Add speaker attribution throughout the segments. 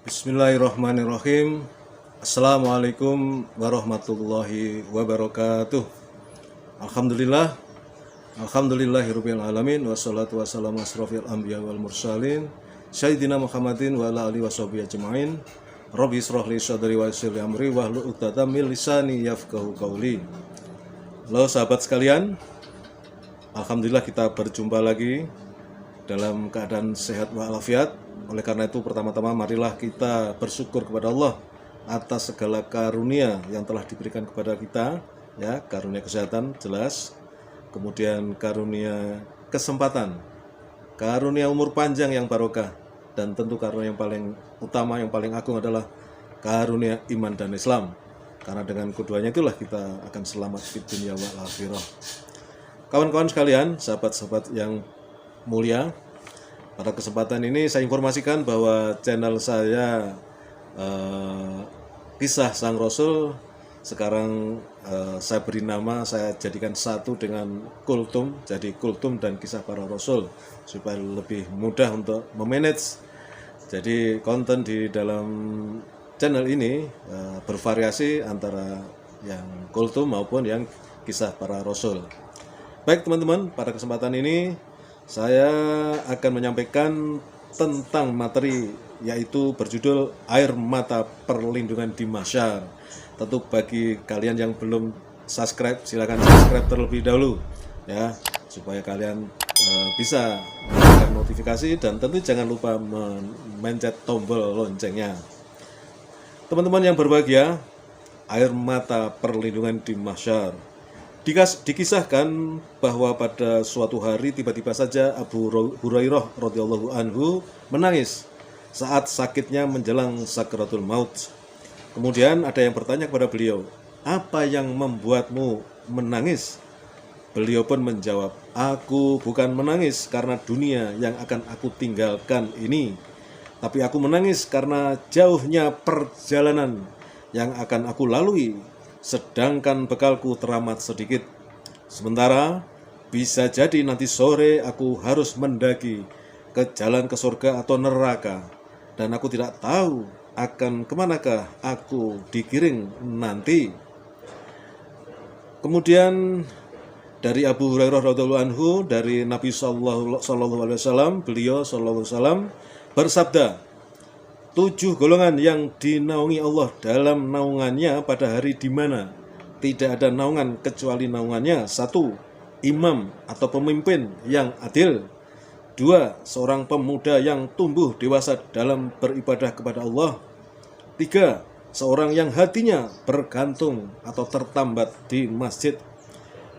Speaker 1: Bismillahirrahmanirrahim. Assalamualaikum warahmatullahi wabarakatuh. Alhamdulillahirabbil alamin wassalatu wassalamu asrofil anbiya wal mursalin sayyidina Muhammadin wa ala alihi washabihi ajmain. Rabbi shrah li sadri wa yassir li amri wahlul 'uqdatam min lisani yafqahu qawli. Halo sahabat sekalian, alhamdulillah kita berjumpa lagi dalam keadaan sehat walafiat. Oleh karena itu pertama-tama marilah kita bersyukur kepada Allah atas segala karunia yang telah diberikan kepada kita, ya, karunia kesehatan jelas, kemudian karunia kesempatan, karunia umur panjang yang barokah, dan tentu karunia yang paling utama, yang paling agung adalah karunia iman dan Islam. Karena dengan keduanya itulah kita akan selamat di dunia wal akhirah. Kawan-kawan sekalian, sahabat-sahabat yang mulia, pada kesempatan ini saya informasikan bahwa channel saya Kisah Sang Rasul sekarang saya beri nama, saya jadikan satu dengan Kultum, jadi Kultum dan Kisah Para Rasul, supaya lebih mudah untuk memanage. Jadi konten di dalam channel ini bervariasi antara yang Kultum maupun yang Kisah Para Rasul. Baik teman-teman, pada kesempatan ini saya akan menyampaikan tentang materi yaitu berjudul Air Mata Perlindungan di Mahsyar. Tentu bagi kalian yang belum subscribe, silakan subscribe terlebih dahulu, ya, supaya kalian bisa mendapatkan notifikasi, dan tentu jangan lupa mencet tombol loncengnya. Teman-teman yang berbahagia, Air Mata Perlindungan di Mahsyar. Dikisahkan bahwa pada suatu hari tiba-tiba saja Abu Hurairah radhiyallahu anhu menangis saat sakitnya menjelang sakratul maut. Kemudian ada yang bertanya kepada beliau, "Apa yang membuatmu menangis?" Beliau pun menjawab, "Aku bukan menangis karena dunia yang akan aku tinggalkan ini, tapi aku menangis karena jauhnya perjalanan yang akan aku lalui, sedangkan bekalku teramat sedikit. Sementara bisa jadi nanti sore aku harus mendaki ke jalan ke surga atau neraka, dan aku tidak tahu akan kemanakah aku digiring nanti." Kemudian dari Abu Hurairah radhiyallahu anhu, dari Nabi sallallahu alaihi wasallam, beliau sallallahu alaihi wasallam bersabda, 7 golongan yang dinaungi Allah dalam naungannya pada hari di mana tidak ada naungan kecuali naungannya. 1. Imam atau pemimpin yang adil. 2. Seorang pemuda yang tumbuh dewasa dalam beribadah kepada Allah. 3. Seorang yang hatinya bergantung atau tertambat di masjid.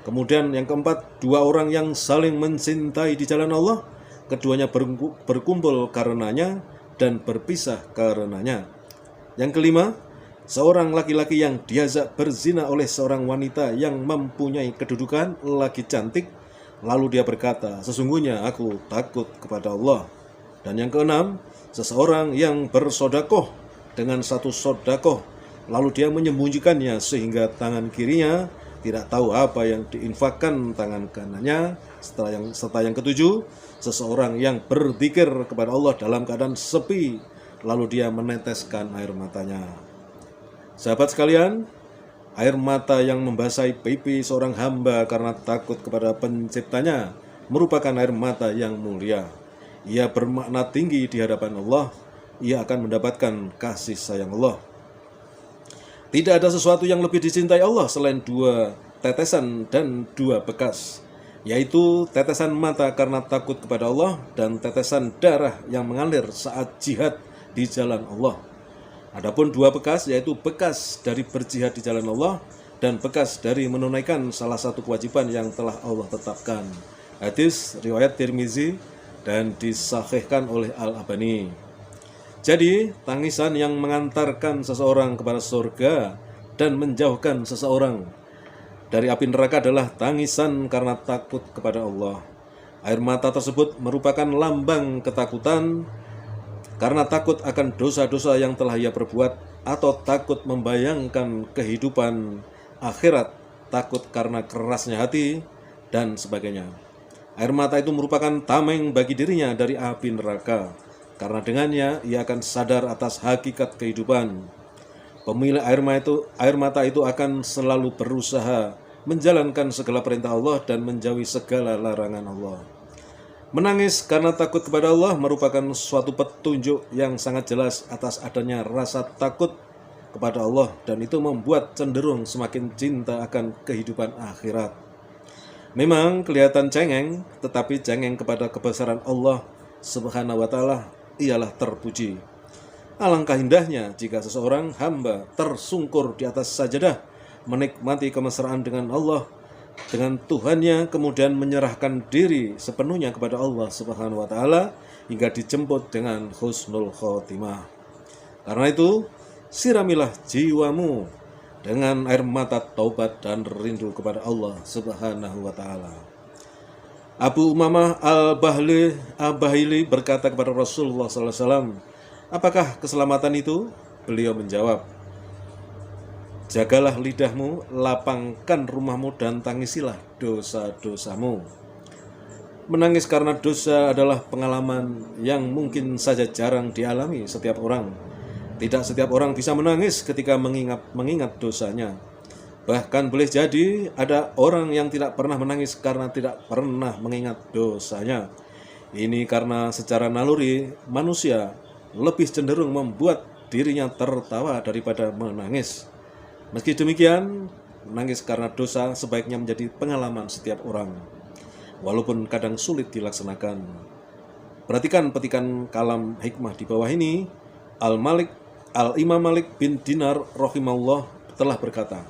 Speaker 1: Kemudian yang keempat, 2 orang yang saling mencintai di jalan Allah, keduanya berkumpul karenanya dan berpisah karenanya. Yang kelima, seorang laki-laki yang diajak berzina oleh seorang wanita yang mempunyai kedudukan lagi cantik, lalu dia berkata, "Sesungguhnya aku takut kepada Allah." Dan yang keenam, seseorang yang bersodakoh dengan satu sodakoh, lalu dia menyembunyikannya sehingga tangan kirinya tidak tahu apa yang diinfakkan tangan kanannya. Serta yang ketujuh, seseorang yang berzikir kepada Allah dalam keadaan sepi, lalu dia meneteskan air matanya. Sahabat sekalian, air mata yang membasahi pipi seorang hamba karena takut kepada penciptanya merupakan air mata yang mulia. Ia bermakna tinggi di hadapan Allah. Ia akan mendapatkan kasih sayang Allah. Tidak ada sesuatu yang lebih dicintai Allah selain 2 tetesan dan 2 bekas, yaitu tetesan mata karena takut kepada Allah dan tetesan darah yang mengalir saat jihad di jalan Allah. Adapun 2 bekas, yaitu bekas dari berjihad di jalan Allah dan bekas dari menunaikan salah satu kewajiban yang telah Allah tetapkan. Hadis riwayat Tirmizi dan disahihkan oleh Al-Albani. Jadi, tangisan yang mengantarkan seseorang kepada surga dan menjauhkan seseorang dari api neraka adalah tangisan karena takut kepada Allah. Air mata tersebut merupakan lambang ketakutan karena takut akan dosa-dosa yang telah ia perbuat, atau takut membayangkan kehidupan akhirat, takut karena kerasnya hati, dan sebagainya. Air mata itu merupakan tameng bagi dirinya dari api neraka, karena dengannya ia akan sadar atas hakikat kehidupan. Pemilik air mata itu akan selalu berusaha menjalankan segala perintah Allah dan menjauhi segala larangan Allah. Menangis karena takut kepada Allah merupakan suatu petunjuk yang sangat jelas atas adanya rasa takut kepada Allah, dan itu membuat cenderung semakin cinta akan kehidupan akhirat. Memang kelihatan cengeng, tetapi cengeng kepada kebesaran Allah Subhanahu wa Ta'ala ialah terpuji. Alangkah indahnya jika seseorang hamba tersungkur di atas sajadah, menikmati kemesraan dengan Allah, dengan Tuhannya, kemudian menyerahkan diri sepenuhnya kepada Allah Subhanahu wa Ta'ala hingga dijemput dengan husnul khotimah. Karena itu, siramilah jiwamu dengan air mata taubat dan rindu kepada Allah Subhanahu wa Ta'ala. Abu Umamah Al-Bahili berkata kepada Rasulullah SAW, "Apakah keselamatan itu?" Beliau menjawab, "Jagalah lidahmu, lapangkan rumahmu, dan tangisilah dosa-dosamu." Menangis karena dosa adalah pengalaman yang mungkin saja jarang dialami setiap orang. Tidak setiap orang bisa menangis ketika mengingat dosanya. Bahkan boleh jadi ada orang yang tidak pernah menangis karena tidak pernah mengingat dosanya. Ini karena secara naluri manusia lebih cenderung membuat dirinya tertawa daripada menangis. Meski demikian, menangis karena dosa sebaiknya menjadi pengalaman setiap orang, walaupun kadang sulit dilaksanakan. Perhatikan petikan kalam hikmah di bawah ini. Al-Imam Malik bin Dinar rahimahullah telah berkata,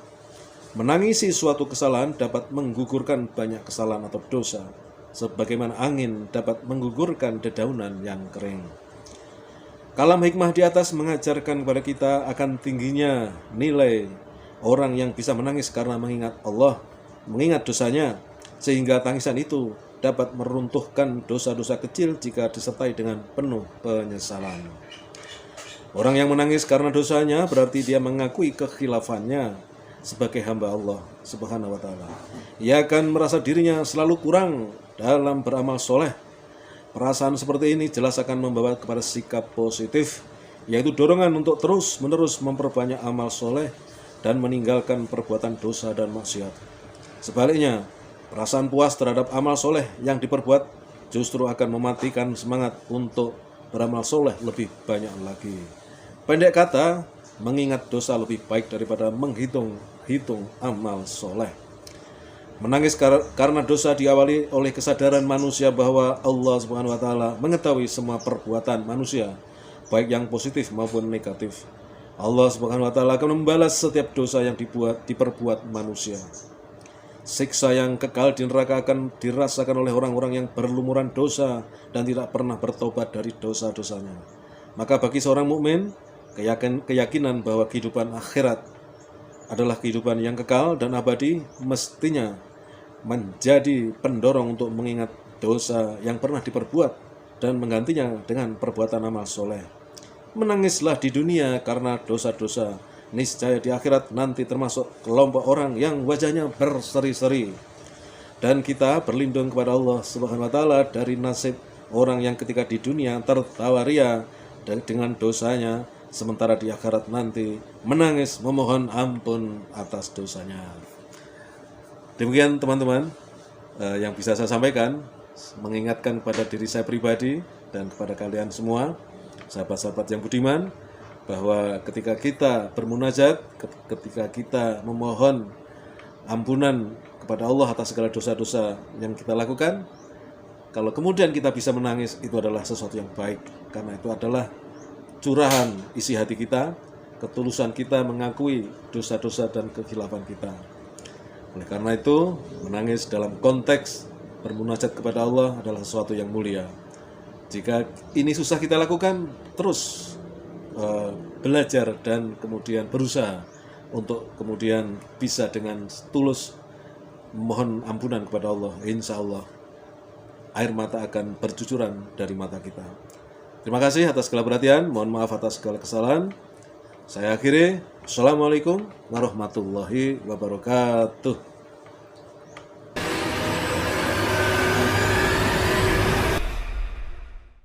Speaker 1: "Menangisi suatu kesalahan dapat menggugurkan banyak kesalahan atau dosa, sebagaimana angin dapat menggugurkan dedaunan yang kering." Kalam hikmah di atas mengajarkan kepada kita akan tingginya nilai orang yang bisa menangis karena mengingat Allah, mengingat dosanya, sehingga tangisan itu dapat meruntuhkan dosa-dosa kecil jika disertai dengan penuh penyesalan. Orang yang menangis karena dosanya berarti dia mengakui kekhilafannya sebagai hamba Allah Subhanahu wa Ta'ala. Ia akan merasa dirinya selalu kurang dalam beramal soleh. Perasaan seperti ini jelas akan membawa kepada sikap positif, yaitu dorongan untuk terus-menerus memperbanyak amal soleh dan meninggalkan perbuatan dosa dan maksiat. Sebaliknya, perasaan puas terhadap amal soleh yang diperbuat justru akan mematikan semangat untuk beramal soleh lebih banyak lagi. Pendek kata, mengingat dosa lebih baik daripada menghitung amal soleh. Menangis karena dosa diawali oleh kesadaran manusia bahwa Allah Subhanahu wa Ta'ala mengetahui semua perbuatan manusia, baik yang positif maupun negatif. Allah Subhanahu wa Ta'ala akan membalas setiap dosa yang diperbuat manusia. Siksa yang kekal di neraka akan dirasakan oleh orang-orang yang berlumuran dosa dan tidak pernah bertobat dari dosa-dosanya. Maka bagi seorang mukmin, keyakinan bahwa kehidupan akhirat adalah kehidupan yang kekal dan abadi mestinya menjadi pendorong untuk mengingat dosa yang pernah diperbuat dan menggantinya dengan perbuatan amal soleh. Menangislah di dunia karena dosa-dosa, niscaya di akhirat nanti termasuk kelompok orang yang wajahnya berseri-seri. Dan kita berlindung kepada Allah Subhanahu wa Ta'ala dari nasib orang yang ketika di dunia tertawa ria dengan dosanya, sementara di akhirat nanti menangis memohon ampun atas dosanya. Demikian teman-teman yang bisa saya sampaikan, mengingatkan kepada diri saya pribadi dan kepada kalian semua, sahabat-sahabat yang budiman, bahwa ketika kita bermunajat, ketika kita memohon ampunan kepada Allah atas segala dosa-dosa yang kita lakukan, kalau kemudian kita bisa menangis, itu adalah sesuatu yang baik, karena itu adalah curahan isi hati kita, ketulusan kita mengakui dosa-dosa dan kekhilafan kita. Oleh karena itu, menangis dalam konteks bermunajat kepada Allah adalah sesuatu yang mulia. Jika ini susah kita lakukan, terus belajar dan kemudian berusaha untuk kemudian bisa dengan tulus mohon ampunan kepada Allah. Insya Allah air mata akan bercucuran dari mata kita. Terima kasih atas segala perhatian. Mohon maaf atas segala kesalahan. Saya akhiri. Assalamualaikum warahmatullahi wabarakatuh.